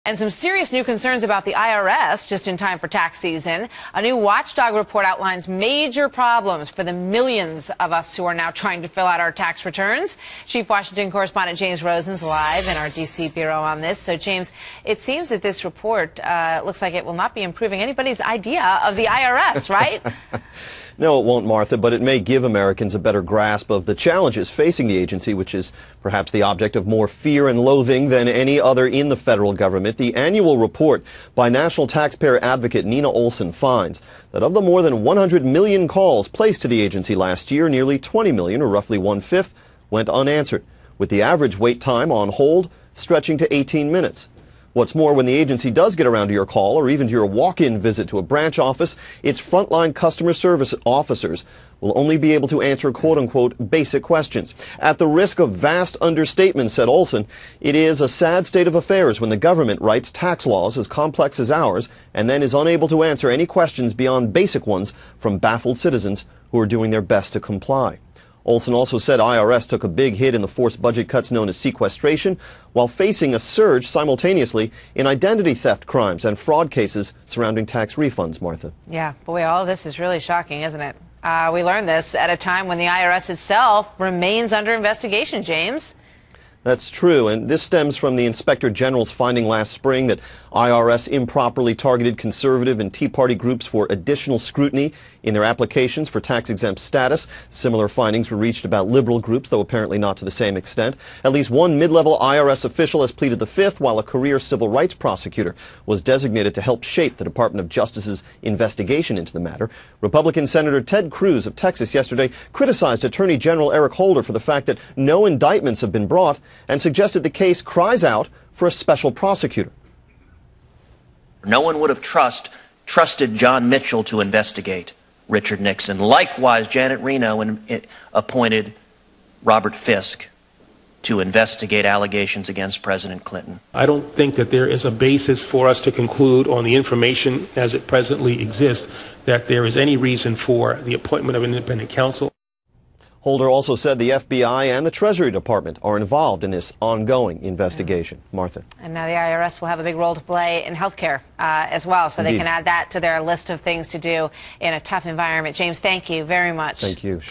And some serious new concerns about the IRS just in time for tax season. A new watchdog report outlines major problems for the millions of us who are now trying to fill out our tax returns. Chief Washington correspondent James Rosen's live in our D.C. bureau on this. So, James, it seems that this report looks like it will not be improving anybody's idea of the IRS, right? No, it won't, Martha, but it may give Americans a better grasp of the challenges facing the agency, which is perhaps the object of more fear and loathing than any other in the federal government. The annual report by national taxpayer advocate Nina Olson finds that of the more than 100 million calls placed to the agency last year, nearly 20 million, or roughly one-fifth, went unanswered, with the average wait time on hold stretching to 18 minutes. What's more, when the agency does get around to your call or even to your walk-in visit to a branch office, its frontline customer service officers will only be able to answer quote-unquote basic questions. At the risk of vast understatement, said Olson, it is a sad state of affairs when the government writes tax laws as complex as ours and then is unable to answer any questions beyond basic ones from baffled citizens who are doing their best to comply. Olson also said IRS took a big hit in the forced budget cuts known as sequestration, while facing a surge simultaneously in identity theft crimes and fraud cases surrounding tax refunds, Martha. Yeah, boy, all of this is really shocking, isn't it? We learned this at a time when the IRS itself remains under investigation, James. That's true, and this stems from the Inspector General's finding last spring that IRS improperly targeted conservative and Tea Party groups for additional scrutiny in their applications for tax-exempt status. Similar findings were reached about liberal groups, though apparently not to the same extent. At least one mid-level IRS official has pleaded the fifth, while a career civil rights prosecutor was designated to help shape the Department of Justice's investigation into the matter. Republican Senator Ted Cruz of Texas yesterday criticized Attorney General Eric Holder for the fact that no indictments have been brought and suggested the case cries out for a special prosecutor. No one would have trusted John Mitchell to investigate Richard Nixon. Likewise, Janet Reno appointed Robert Fisk to investigate allegations against President Clinton. I don't think that there is a basis for us to conclude on the information as it presently exists that there is any reason for the appointment of an independent counsel. Holder also said the FBI and the Treasury Department are involved in this ongoing investigation. Martha. And now the IRS will have a big role to play in health care as well, so Indeed. They can add that to their list of things to do in a tough environment. James, thank you very much. Thank you.